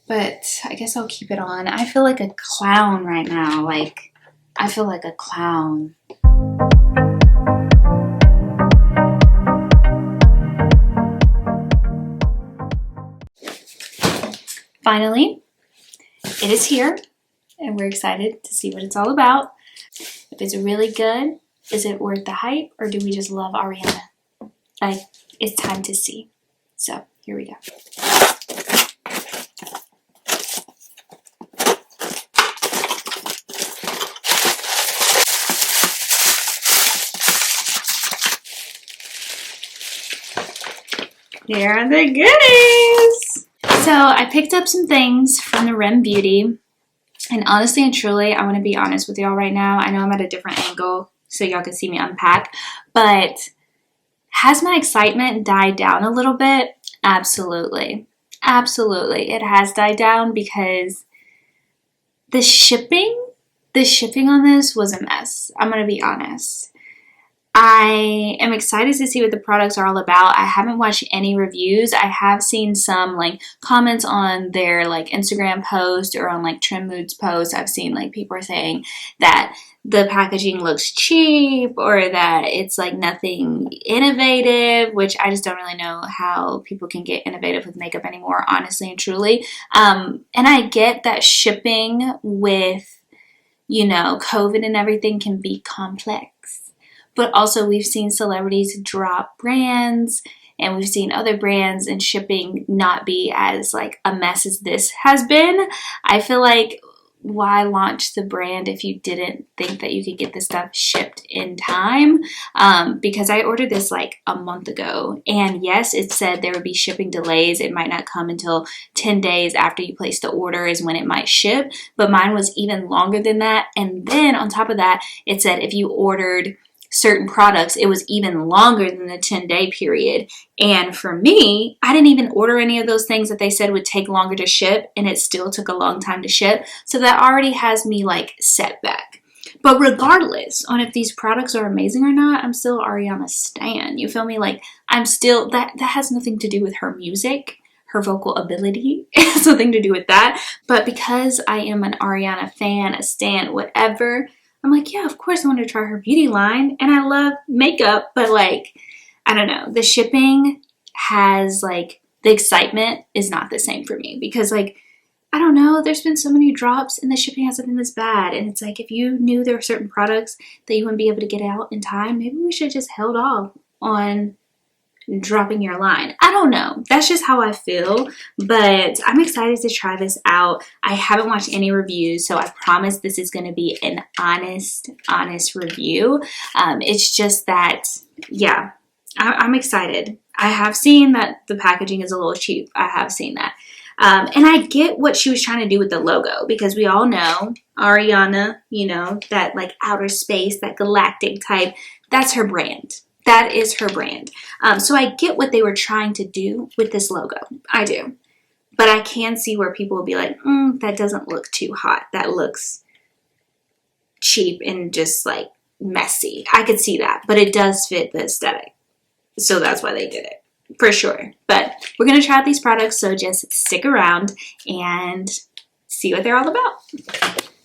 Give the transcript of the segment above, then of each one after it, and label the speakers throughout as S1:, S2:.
S1: but I guess I'll keep it on. I feel like a clown right now. Like, I feel like a clown. Finally, it is here, and we're excited to see what it's all about. If it's really good, is it worth the hype, or do we just love Ariana? Like, it's time to see. So, here we go. Here are the goodies! So, I picked up some things from the REM Beauty. And honestly and truly, I want to be honest with y'all right now. I know I'm at a different angle so y'all can see me unpack. But has my excitement died down a little bit? Absolutely. Absolutely. It has died down because the shipping on this was a mess. I'm going to be honest. I am excited to see what the products are all about. I haven't watched any reviews. I have seen some like comments on their like Instagram post or on like Trim Moods post. I've seen like people are saying that the packaging looks cheap or that it's like nothing innovative, which I just don't really know how people can get innovative with makeup anymore, honestly and truly. And I get that shipping with, you know, COVID and everything can be complex. But also we've seen celebrities drop brands and we've seen other brands and shipping not be as like a mess as this has been. I feel like why launch the brand if you didn't think that you could get this stuff shipped in time? Because I ordered this like a month ago and yes, it said there would be shipping delays. It might not come until 10 days after you place the order is when it might ship, but mine was even longer than that. And then on top of that, it said if you ordered certain products, it was even longer than the 10-day period. And for me, I didn't even order any of those things that they said would take longer to ship, and it still took a long time to ship. So that already has me like set back. But regardless on if these products are amazing or not, I'm still Ariana stan. You feel me? Like I'm still, that has nothing to do with her music, her vocal ability. It has nothing to do with that. But because I am an Ariana fan, a stan, whatever, I'm like, yeah, of course I want to try her beauty line. And I love makeup, but like, I don't know. The shipping has like, the excitement is not the same for me because like, I don't know, there's been so many drops and the shipping hasn't been this bad. And it's like, if you knew there were certain products that you wouldn't be able to get out in time, maybe we should have just held off on dropping your line. I don't know. That's just how I feel, but I'm excited to try this out. I haven't watched any reviews, so I promise this is going to be an honest review. It's just that, yeah, I'm excited. I have seen that the packaging is a little cheap. I have seen that. And I get what she was trying to do with the logo because we all know Ariana, you know, that like outer space, that galactic type, that's her brand. That is her brand. So I get what they were trying to do with this logo. I do. But I can see where people will be like, that doesn't look too hot. That looks cheap and just like messy. I could see that. But it does fit the aesthetic. So that's why they did it. For sure. But we're going to try out these products. So just stick around and see what they're all about.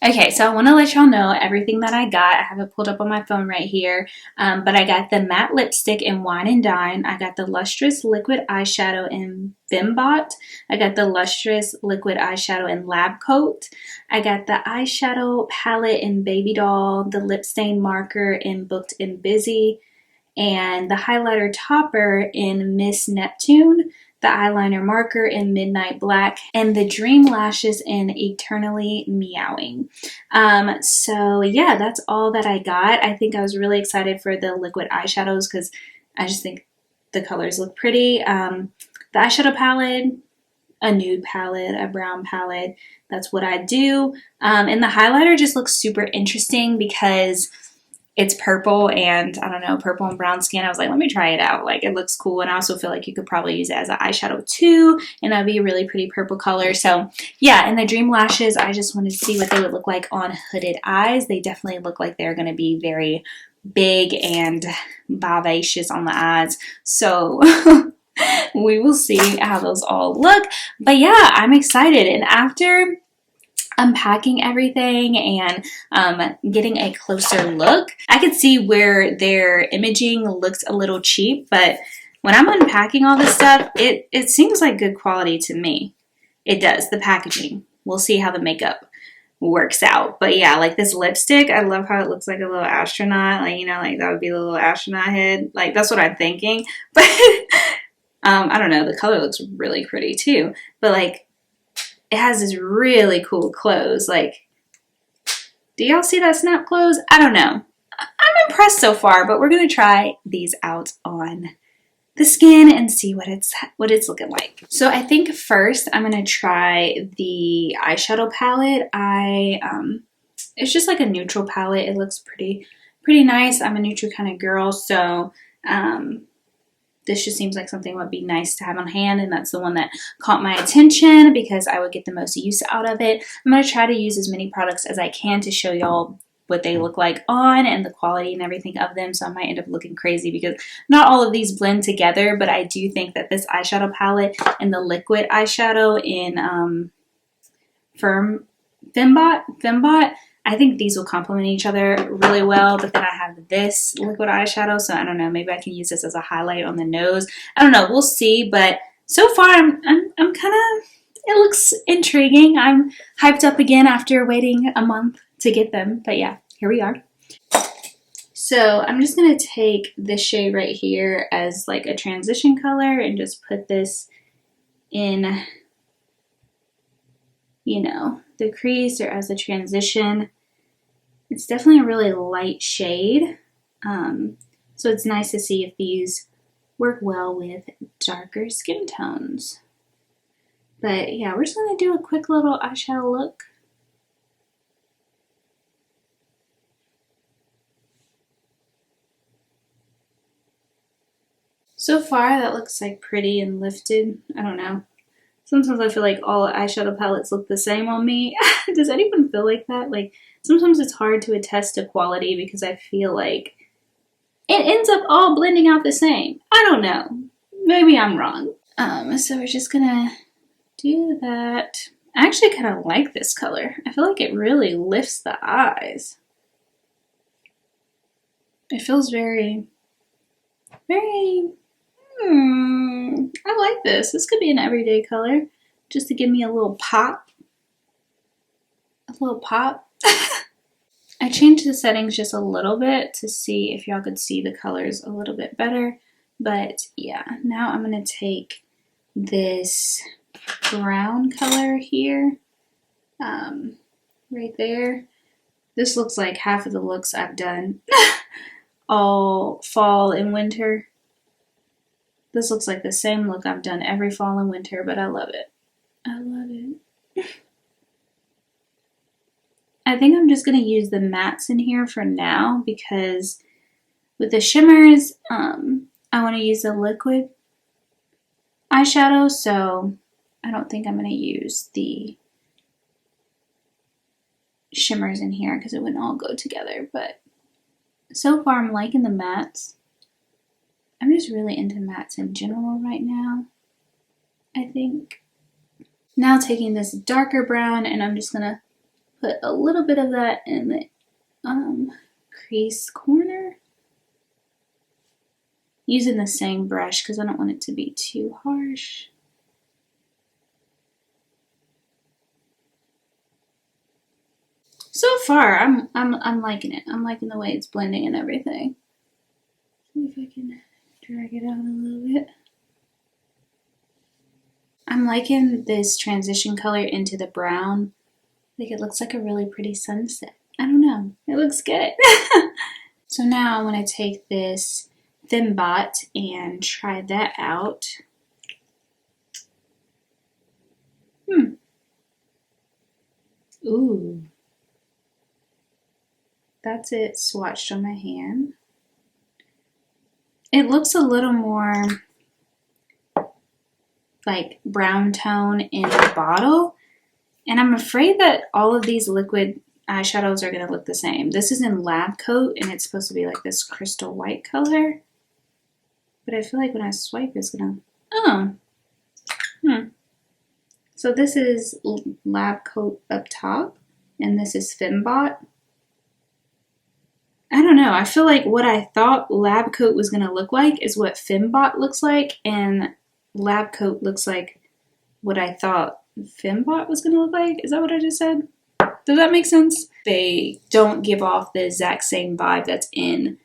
S1: Okay, so I want to let y'all know everything that I got. I have it pulled up on my phone right here. But I got the matte lipstick in Wine and Dine. I got the lustrous liquid eyeshadow in Fembot. I got the lustrous liquid eyeshadow in Lab Coat. I got the eyeshadow palette in Babydoll, the lip stain marker in Booked and Busy, and the highlighter topper in Miss Neptune, the eyeliner marker in Midnight Black, and the dream lashes in Eternally Meowing. So yeah, that's all that I got. I think I was really excited for the liquid eyeshadows because I just think the colors look pretty. The eyeshadow palette, a nude palette, a brown palette, that's what I do. And the highlighter just looks super interesting because it's purple and I don't know, purple and brown skin. I was like, let me try it out. Like it looks cool. And I also feel like you could probably use it as an eyeshadow too. And that'd be a really pretty purple color. So yeah, and the dream lashes, I just wanted to see what they would look like on hooded eyes. They definitely look like they're going to be very big and vivacious on the eyes. So We will see how those all look. But yeah, I'm excited. And after unpacking everything and getting a closer look, I could see where their imaging looks a little cheap, but when I'm unpacking all this stuff, it seems like good quality to me. It does, the packaging. We'll see how the makeup works out. But yeah, like this lipstick, I love how it looks like a little astronaut. Like, you know, like that would be the little astronaut head. Like, that's what I'm thinking. But I don't know, the color looks really pretty too. But like, it has this really cool close. Like, do y'all see that snap close? I don't know. I'm impressed so far, but we're gonna try these out on the skin and see what it's looking like. So I think first I'm gonna try the eyeshadow palette. It's just like a neutral palette. It looks pretty nice. I'm a neutral kind of girl, so this just seems like something that would be nice to have on hand, and that's the one that caught my attention because I would get the most use out of it. I'm gonna try to use as many products as I can to show y'all what they look like on and the quality and everything of them, so I might end up looking crazy because not all of these blend together, but I do think that this eyeshadow palette and the liquid eyeshadow in fembot, I think these will complement each other really well. But then I have this liquid eyeshadow, so I don't know, maybe I can use this as a highlight on the nose. I don't know, we'll see, but so far I'm kind of, it looks intriguing. I'm hyped up again after waiting a month to get them, but yeah, here we are. So I'm just gonna take this shade right here as like a transition color and just put this in, you know, the crease or as a transition. It's definitely a really light shade, so it's nice to see if these work well with darker skin tones. But yeah, we're just gonna do a quick little eyeshadow look. So far, that looks like pretty and lifted. I don't know. Sometimes I feel like all eyeshadow palettes look the same on me. Does anyone feel like that? Like, sometimes it's hard to attest to quality because I feel like it ends up all blending out the same. I don't know. Maybe I'm wrong. So we're just gonna do that. I actually kind of like this color. I feel like it really lifts the eyes. It feels very, I like this. This could be an everyday color just to give me a little pop. A little pop. I changed the settings just a little bit to see if y'all could see the colors a little bit better. But yeah, now I'm going to take this brown color here, right there. This looks like half of the looks I've done all fall and winter. This looks like the same look I've done every fall and winter, but I love it. I love it. I think I'm just going to use the mattes in here for now because with the shimmers, I want to use the liquid eyeshadow, so I don't think I'm going to use the shimmers in here because it wouldn't all go together. But so far, I'm liking the mattes. I'm just really into mattes in general right now, I think. Now taking this darker brown, and I'm just going to put a little bit of that in the crease corner. Using the same brush because I don't want it to be too harsh. So far, I'm liking it. I'm liking the way it's blending and everything. See if I can drag it out a little bit. I'm liking this transition color into the brown. I think it looks like a really pretty sunset. I don't know. It looks good. So now I want to take this fembot and try that out. Ooh. That's it swatched on my hand. It looks a little more like brown tone in the bottle. And I'm afraid that all of these liquid eyeshadows are going to look the same. This is in Lab Coat and it's supposed to be like this crystal white color. But I feel like when I swipe, it's going to Oh. So this is Lab Coat up top, and this is Fembot. I don't know. I feel like what I thought Lab Coat was going to look like is what Fembot looks like, and Lab Coat looks like what I thought Fembot was going to look like. Is that what I just said? Does that make sense? They don't give off the exact same vibe that's in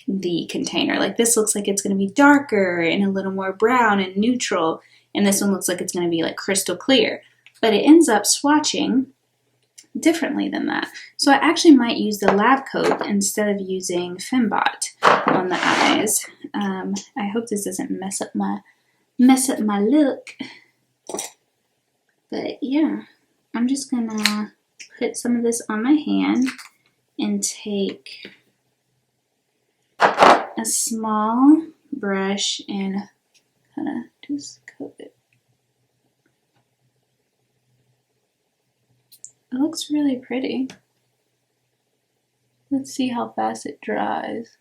S1: the container. Like this looks like it's going to be darker and a little more brown and neutral, and this one looks like it's going to be like crystal clear. But it ends up swatching differently than that. So I actually might use the Lab Coat instead of using Fembot on the eyes. I hope this doesn't mess up my look. But yeah, I'm just gonna put some of this on my hand and take a small brush and kind of just coat it. It looks really pretty. Let's see how fast it dries.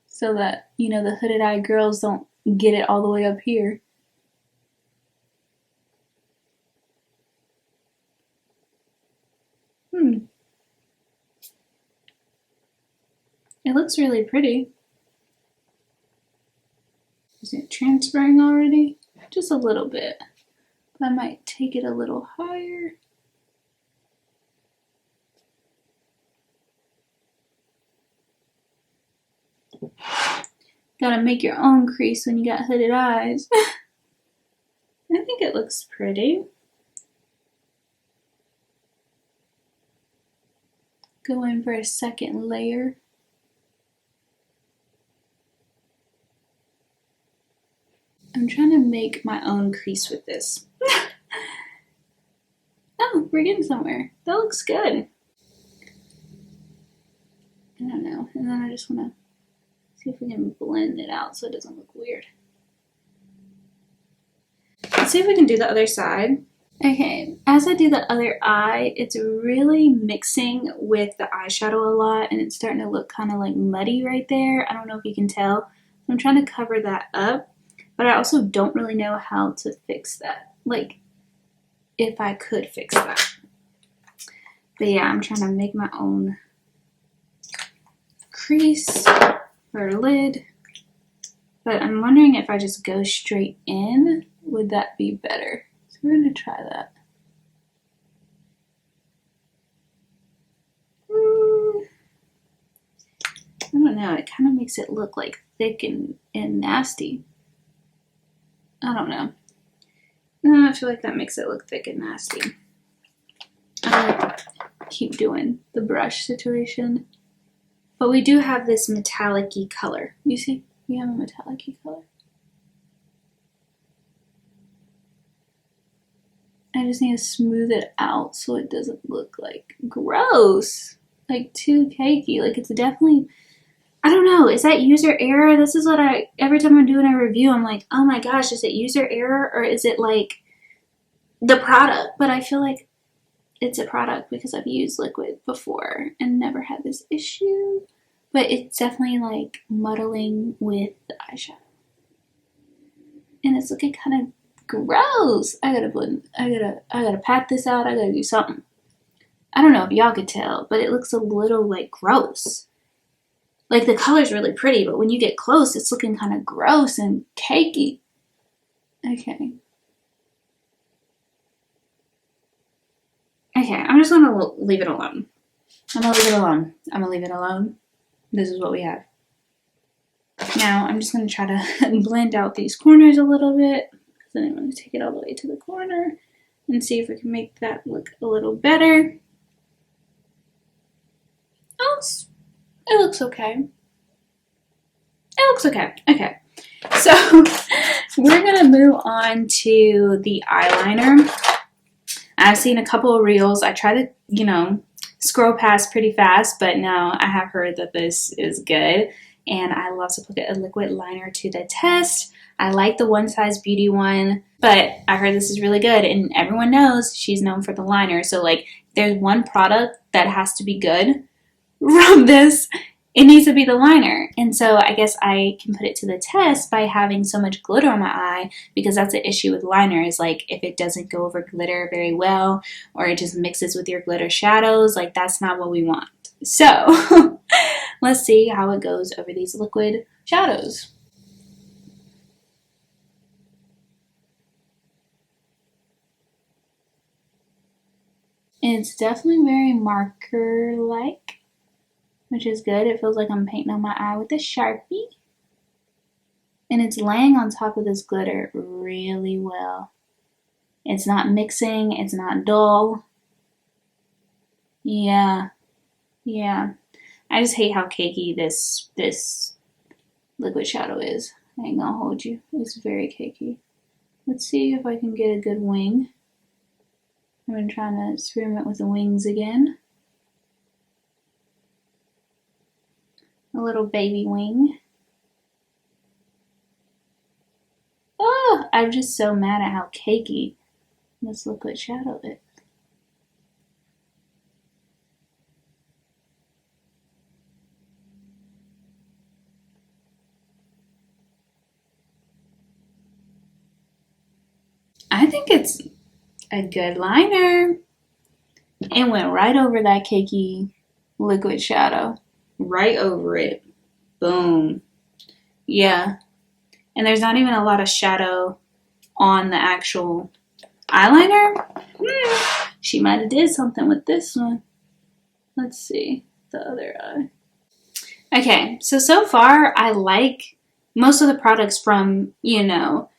S1: So that, you know, the hooded eye girls don't get it all the way up here. It looks really pretty. Is it transferring already? Just a little bit. I might take it a little higher. Gotta make your own crease when you got hooded eyes. I think it looks pretty. Go in for a second layer. I'm trying to make my own crease with this. Oh, we're getting somewhere. That looks good. I don't know. And then I just want to see if we can blend it out so it doesn't look weird. Let's see if we can do the other side. Okay, as I do the other eye, it's really mixing with the eyeshadow a lot, and it's starting to look kind of like muddy right there. I don't know if you can tell. I'm trying to cover that up, but I also don't really know how to fix that. Like, if I could fix that. But yeah, I'm trying to make my own crease or lid. But I'm wondering if I just go straight in, would that be better? So we're gonna try that. I don't know, it kind of makes it look like thick and nasty. I don't know. No, I feel like that makes it look thick and nasty. I keep doing the brush situation. But we do have this metallic-y color. You see? We have a metallic-y color. I just need to smooth it out so it doesn't look like gross. Like too cakey. Like it's definitely, I don't know, is that user error? This is what every time I'm doing a review, I'm like, oh my gosh, is it user error or is it like the product? But I feel like it's a product because I've used liquid before and never had this issue. But it's definitely like muddling with the eyeshadow. And it's looking kind of gross. I gotta blend, I gotta pat this out, I gotta do something. I don't know if y'all could tell, but it looks a little like gross. Like the color's really pretty, but when you get close, it's looking kind of gross and cakey. Okay. Okay, I'm just gonna leave it alone. I'm gonna leave it alone. I'm gonna leave it alone. This is what we have. Now, I'm just gonna try to blend out these corners a little bit. Then I'm gonna take it all the way to the corner and see if we can make that look a little better. Oh, it looks okay. It looks okay. Okay, so we're gonna move on to the eyeliner. I've seen a couple of reels. I try to, you know, scroll past pretty fast, but now I have heard that this is good. And I love to put a liquid liner to the test. I like the One Size Beauty one, but I heard this is really good. And everyone knows she's known for the liner. So like, there's one product that has to be good from this, it needs to be the liner. And so I guess I can put it to the test by having so much glitter on my eye, because that's the issue with liner, is like if it doesn't go over glitter very well, or it just mixes with your glitter shadows, like that's not what we want. So let's see how it goes over these liquid shadows. It's definitely very marker-like, which is good. It feels like I'm painting on my eye with a Sharpie. And it's laying on top of this glitter really well. It's not mixing, it's not dull. Yeah, yeah. I just hate how cakey this liquid shadow is. I ain't gonna hold you. It's very cakey. Let's see if I can get a good wing. I've been trying to experiment with the wings again. A little baby wing. Oh, I'm just so mad at how cakey this liquid shadow is. I think it's a good liner. It went right over that cakey liquid shadow. Right over it. Boom. Yeah. And there's not even a lot of shadow on the actual eyeliner. She might have did something with this one. Let's see the other eye. Okay, so far I like most of the products from, you know,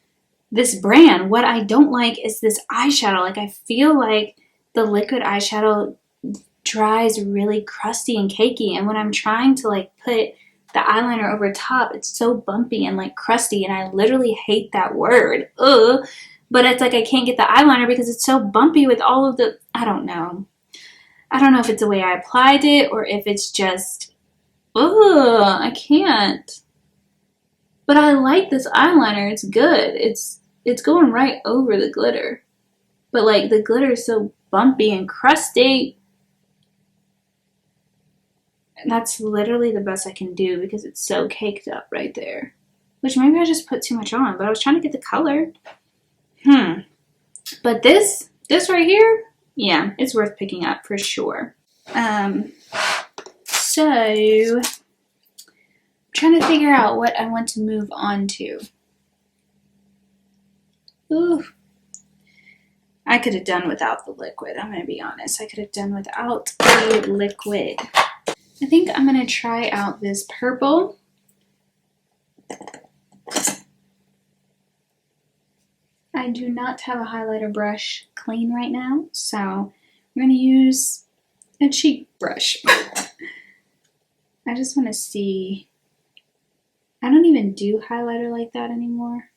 S1: this brand. What I don't like is this eyeshadow. Like, I feel like the liquid eyeshadow dries really crusty and cakey, and when I'm trying to like put the eyeliner over top, it's so bumpy and like crusty, and I literally hate that word. Ugh. But it's like I can't get the eyeliner because it's so bumpy with all of the, I don't know. I don't know if it's the way I applied it or if it's just, ugh, I can't. But I like this eyeliner. It's good. It's going right over the glitter. But like the glitter is so bumpy and crusty. And that's literally the best I can do because it's so caked up right there. Which maybe I just put too much on, but I was trying to get the color. But this right here, yeah, it's worth picking up for sure. So I'm trying to figure out what I want to move on to. Ooh. I could have done without the liquid. I'm going to be honest. I could have done without the liquid. I think I'm going to try out this purple. I do not have a highlighter brush clean right now, so I'm going to use a cheek brush. I just want to see. I don't even do highlighter like that anymore.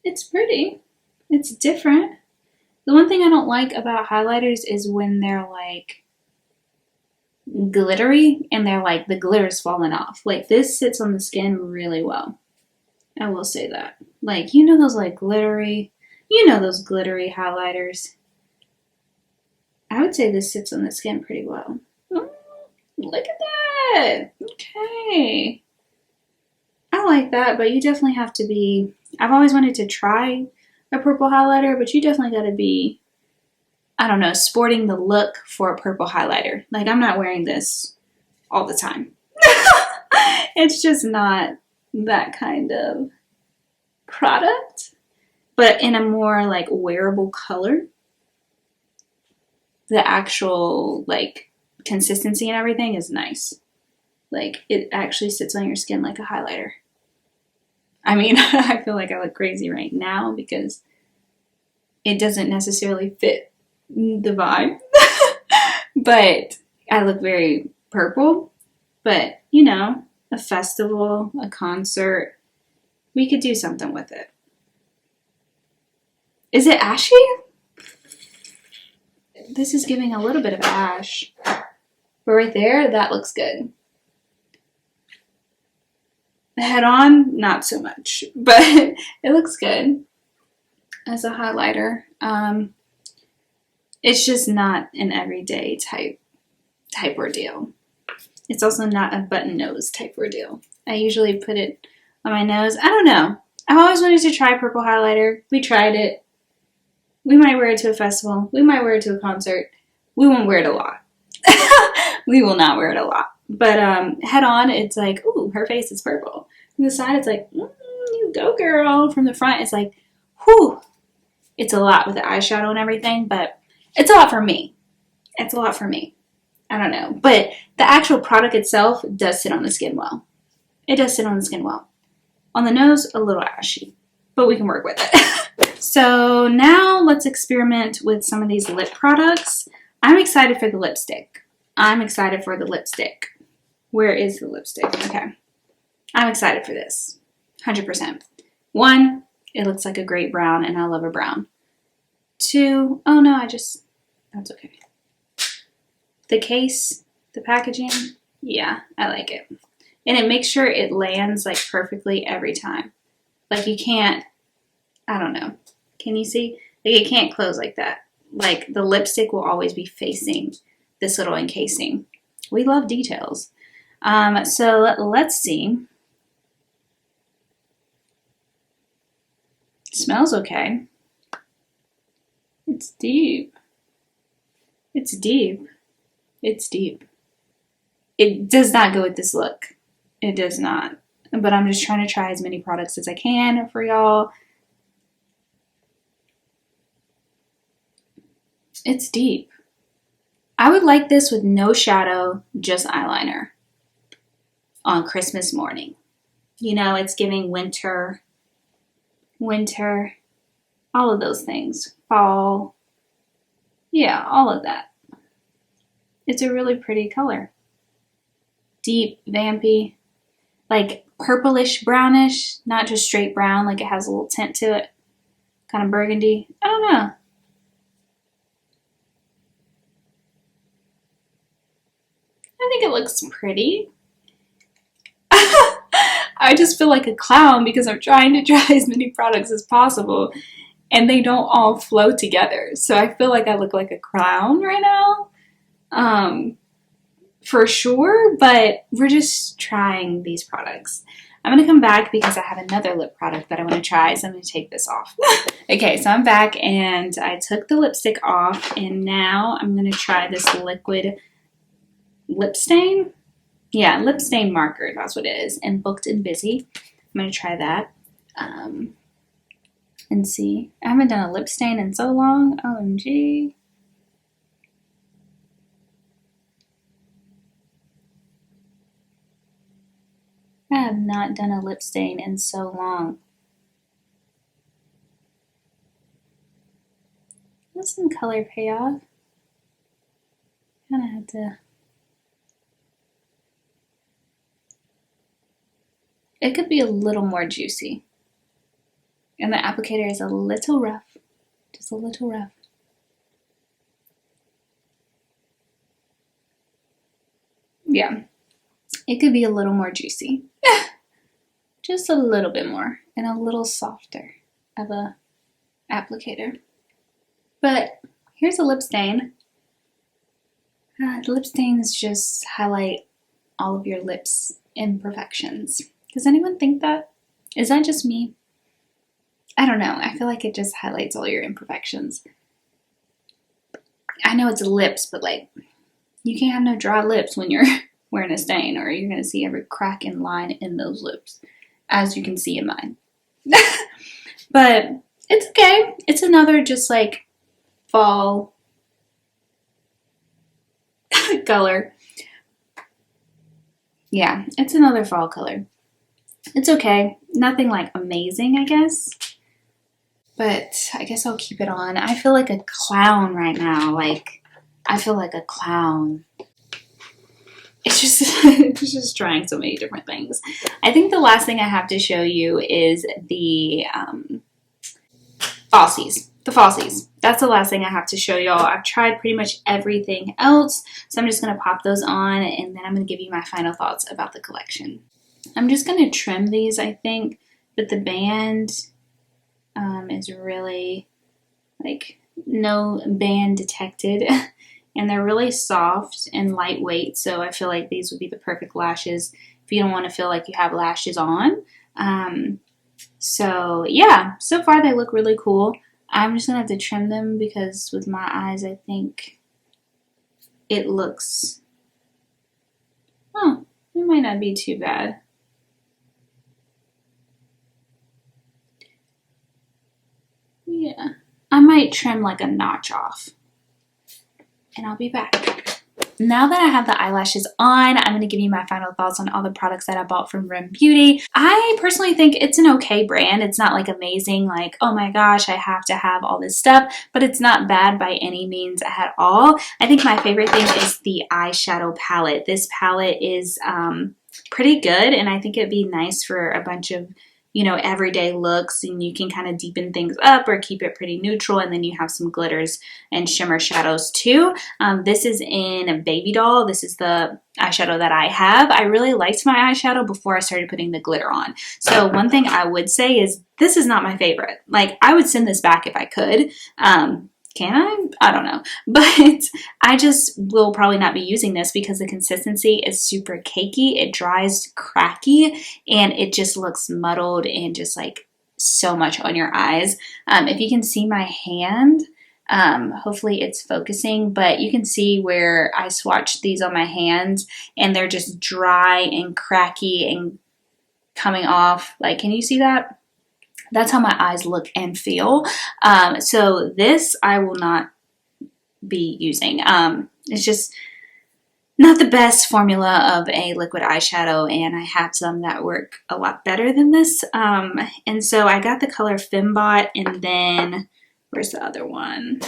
S1: It's pretty. It's different. The one thing I don't like about highlighters is when they're like glittery and they're like the glitter's falling off. Like this sits on the skin really well. I will say that. Like, you know those like glittery, those glittery highlighters. I would say this sits on the skin pretty well. Look at that. Okay. I like that, but you definitely have to be, I've always wanted to try a purple highlighter, but you definitely got to be, I don't know, sporting the look for a purple highlighter. Like, I'm not wearing this all the time. It's just not that kind of product, but in a more like wearable color. The actual like consistency and everything is nice. Like, it actually sits on your skin like a highlighter. I mean, I feel like I look crazy right now because it doesn't necessarily fit the vibe. But I look very purple. But, you know, a festival, a concert, we could do something with it. Is it ashy? This is giving a little bit of ash. But right there, that looks good. The head on, not so much, but it looks good as a highlighter. It's just not an everyday type ordeal. It's also not a button nose type ordeal. I usually put it on my nose. I don't know. I've always wanted to try purple highlighter. We tried it. We might wear it to a festival. We might wear it to a concert. We won't wear it a lot. We will not wear it a lot. But head on, it's like, ooh, her face is purple. From the side, it's like, you go, girl. From the front, it's like, whew. It's a lot with the eyeshadow and everything, but it's a lot for me. It's a lot for me. I don't know. But the actual product itself does sit on the skin well. It does sit on the skin well. On the nose, a little ashy, but we can work with it. So now let's experiment with some of these lip products. I'm excited for the lipstick. I'm excited for the lipstick. Where is the lipstick? Okay. I'm excited for this. 100%. 1, it looks like a great brown, and I love a brown. 2, oh no, that's okay. The case, the packaging, yeah, I like it. And it makes sure it lands like perfectly every time. Like you can't, I don't know. Can you see? Like it can't close like that. Like the lipstick will always be facing this little encasing. We love details. So let's see. Smells okay. It's deep. It's deep. It's deep. It does not go with this look. It does not. But I'm just trying to try as many products as I can for y'all. It's deep. I would like this with no shadow, just eyeliner on Christmas morning. You know, it's giving winter, all of those things. Fall. Yeah, all of that. It's a really pretty color. Deep, vampy, like purplish brownish, not just straight brown, like it has a little tint to it. Kind of burgundy. I don't know. I think it looks pretty. I just feel like a clown because I'm trying to try as many products as possible and they don't all flow together. So I feel like I look like a clown right now. For sure, but we're just trying these products. I'm going to come back because I have another lip product that I want to try, so I'm going to take this off. Okay, so I'm back and I took the lipstick off and now I'm going to try this liquid lip stain. Yeah, lip stain marker, that's what it is, and Booked and Busy. I'm going to try that and see. I haven't done a lip stain in so long. OMG. I have not done a lip stain in so long. There's some color payoff. Kind of have to. It could be a little more juicy. And the applicator is a little rough. Just a little rough. Yeah. It could be a little more juicy. Just a little bit more. And a little softer of a applicator. But here's a lip stain. The lip stains just highlight all of your lips' imperfections. Does anyone think that? Is that just me? I don't know. I feel like it just highlights all your imperfections. I know it's lips, but like, you can't have no dry lips when you're wearing a stain, or you're going to see every crack and line in those lips, as you can see in mine. But it's okay. It's another just like fall color. Yeah, it's another fall color. It's okay. Nothing like amazing, I guess. But I guess I'll keep it on. I feel like a clown right now. Like, I feel like a clown. It's just, it's just trying so many different things. I think the last thing I have to show you is the falsies. The falsies. That's the last thing I have to show y'all. I've tried pretty much everything else. So I'm just going to pop those on and then I'm going to give you my final thoughts about the collection. I'm just going to trim these, I think. But the band is really like no band detected. And they're really soft and lightweight, so I feel like these would be the perfect lashes if you don't want to feel like you have lashes on. So yeah, so far they look really cool. I'm just gonna have to trim them because with my eyes I think it looks, oh, it might not be too bad. Yeah, I might trim like a notch off and I'll be back. Now that I have the eyelashes on, I'm going to give you my final thoughts on all the products that I bought from REM Beauty. I personally think it's an okay brand. It's not like amazing, like, oh my gosh, I have to have all this stuff, but it's not bad by any means at all. I think my favorite thing is the eyeshadow palette. This palette is pretty good, and I think it'd be nice for a bunch of, you know, everyday looks, and you can kind of deepen things up or keep it pretty neutral, and then you have some glitters and shimmer shadows too. This is in Baby Doll. This is the eyeshadow that I have. I really liked my eyeshadow before I started putting the glitter on. So one thing I would say is this is not my favorite. Like, I would send this back if I could. Can I don't know. But I just will probably not be using this because the consistency is super cakey. It dries cracky and it just looks muddled and just like so much on your eyes. If you can see my hand, hopefully it's focusing, but you can see where I swatched these on my hands and they're just dry and cracky and coming off. Like, can you see that? That's how my eyes look and feel. So this I will not be using. It's just not the best formula of a liquid eyeshadow, and I have some that work a lot better than this. And so I got the color Fembot, and then where's the other one?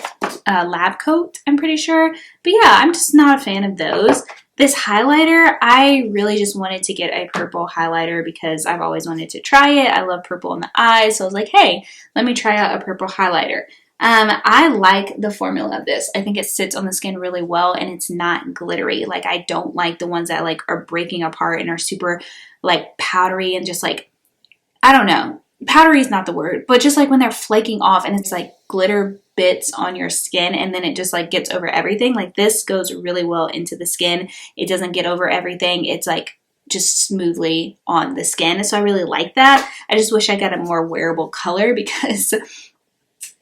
S1: Lab Coat, I'm pretty sure. But yeah, I'm just not a fan of those. This highlighter, I really just wanted to get a purple highlighter because I've always wanted to try it. I love purple in the eyes, so I was like, hey, let me try out a purple highlighter. I like the formula of this. I think it sits on the skin really well and it's not glittery. Like, I don't like the ones that like are breaking apart and are super like powdery and just like, I don't know. Powdery is not the word, but just like when they're flaking off and it's like glitter bits on your skin and then it just like gets over everything. Like, this goes really well into the skin. It doesn't get over everything. It's like just smoothly on the skin. So I really like that. I just wish I got a more wearable color because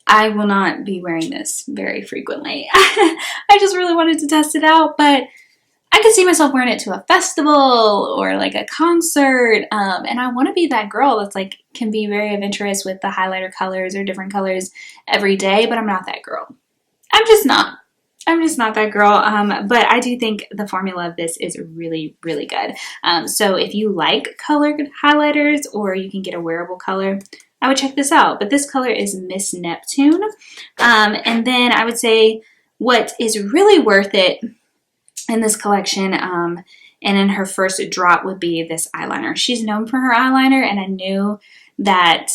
S1: I will not be wearing this very frequently. I just really wanted to test it out, but I could see myself wearing it to a festival or like a concert, and I want to be that girl that's like can be very adventurous with the highlighter colors or different colors every day, but I'm not that girl. I'm just not. I'm just not that girl, but I do think the formula of this is really, really good. So if you like colored highlighters or you can get a wearable color, I would check this out. But this color is Miss Neptune, and then I would say what is really worth it in this collection, and in her first drop would be this eyeliner. She's known for her eyeliner, and I knew that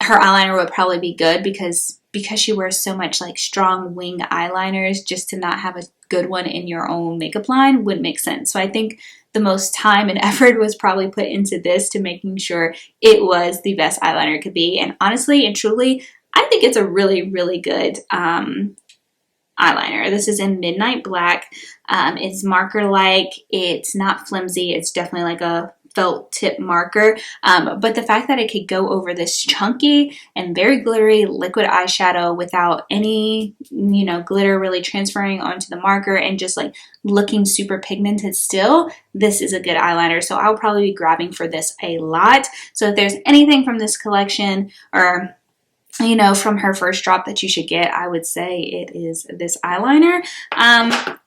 S1: her eyeliner would probably be good because she wears so much like strong wing eyeliners, just to not have a good one in your own makeup line wouldn't make sense. So I think the most time and effort was probably put into this to making sure it was the best eyeliner it could be. And honestly and truly, I think it's a really, really good eyeliner. This is in Midnight Black. It's marker-like. It's not flimsy. It's definitely like a felt tip marker. But the fact that it could go over this chunky and very glittery liquid eyeshadow without any, you know, glitter really transferring onto the marker and just like looking super pigmented still, this is a good eyeliner. So I'll probably be grabbing for this a lot. So if there's anything from this collection or you know, from her first drop that you should get, I would say it is this eyeliner.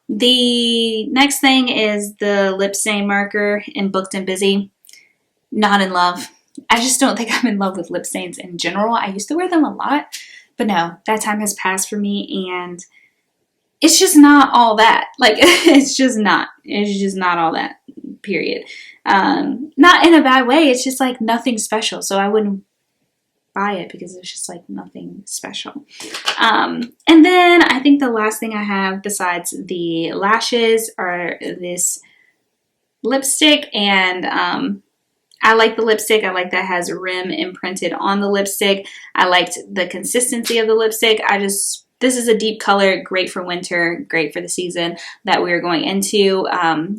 S1: The next thing is the lip stain marker in Booked and Busy. Not in love. I just don't think I'm in love with lip stains in general. I used to wear them a lot, but no, that time has passed for me and it's just not all that. Like, it's just not all that, period. Not in a bad way. It's just like nothing special. So I wouldn't buy it because it's just like nothing special. And then I think the last thing I have besides the lashes are this lipstick, and I like the lipstick. I like that it has REM imprinted on the lipstick. I liked the consistency of the lipstick. I just this is a deep color, great for winter, great for the season that we're going into.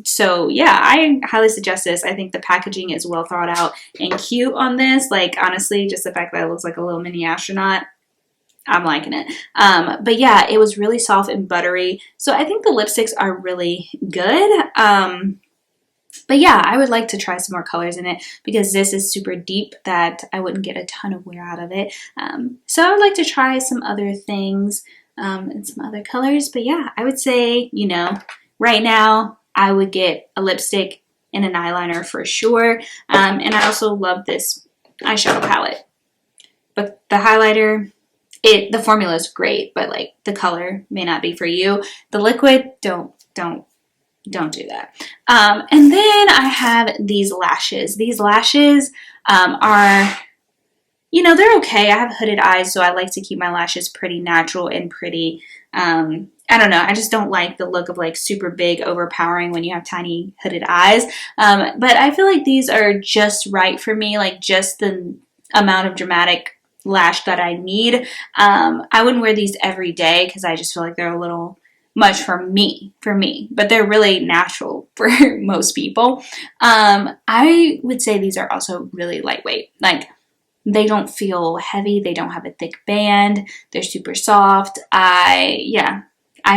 S1: So yeah, I highly suggest this. I think the packaging is well thought out and cute on this. Like, honestly, just the fact that it looks like a little mini astronaut, I'm liking it. But yeah, it was really soft and buttery. So I think the lipsticks are really good. But yeah, I would like to try some more colors in it because this is super deep that I wouldn't get a ton of wear out of it. So I would like to try some other things and some other colors. But yeah, I would say, you know, right now I would get a lipstick and an eyeliner for sure. And I also love this eyeshadow palette. But the highlighter, the formula is great, but like the color may not be for you. The liquid, don't do that. And then I have these lashes. These lashes are, you know, they're okay. I have hooded eyes, so I like to keep my lashes pretty natural and pretty, I don't know. I just don't like the look of like super big, overpowering when you have tiny hooded eyes. But I feel like these are just right for me, like just the amount of dramatic lash that I need. I wouldn't wear these every day because I just feel like they're a little much for me, but they're really natural for most people. I would say these are also really lightweight. Like, they don't feel heavy. They don't have a thick band. They're super soft. I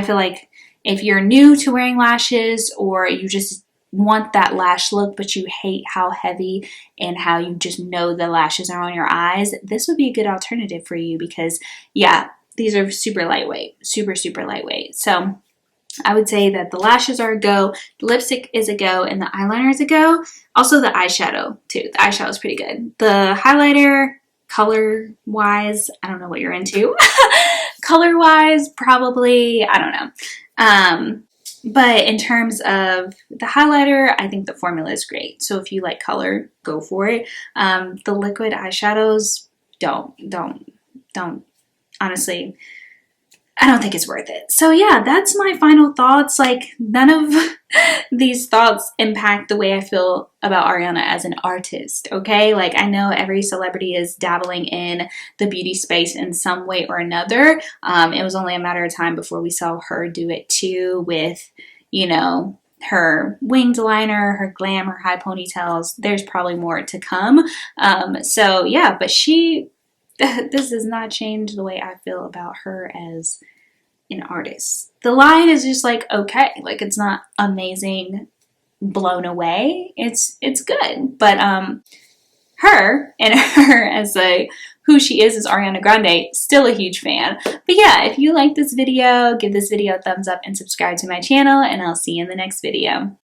S1: feel like if you're new to wearing lashes or you just want that lash look, but you hate how heavy and how you just know the lashes are on your eyes, this would be a good alternative for you because, yeah, these are super lightweight, super lightweight. So I would say that the lashes are a go, the lipstick is a go, and the eyeliner is a go. Also the eyeshadow too. The eyeshadow is pretty good. The highlighter, color-wise, I don't know what you're into. Color-wise, probably, I don't know. But in terms of the highlighter, I think the formula is great. So if you like color, go for it. The liquid eyeshadows, don't. Honestly, I don't think it's worth it. So yeah, that's my final thoughts. Like, none of these thoughts impact the way I feel about Ariana as an artist, okay? Like, I know every celebrity is dabbling in the beauty space in some way or another. It was only a matter of time before we saw her do it too with, you know, her winged liner, her glam, her high ponytails. There's probably more to come. So yeah, but this does not change the way I feel about her as an artist. The line is just like, okay, like it's not amazing, blown away. It's good, but her and her as who she is as Ariana Grande, still a huge fan. But yeah, if you like this video, give this video a thumbs up and subscribe to my channel, and I'll see you in the next video.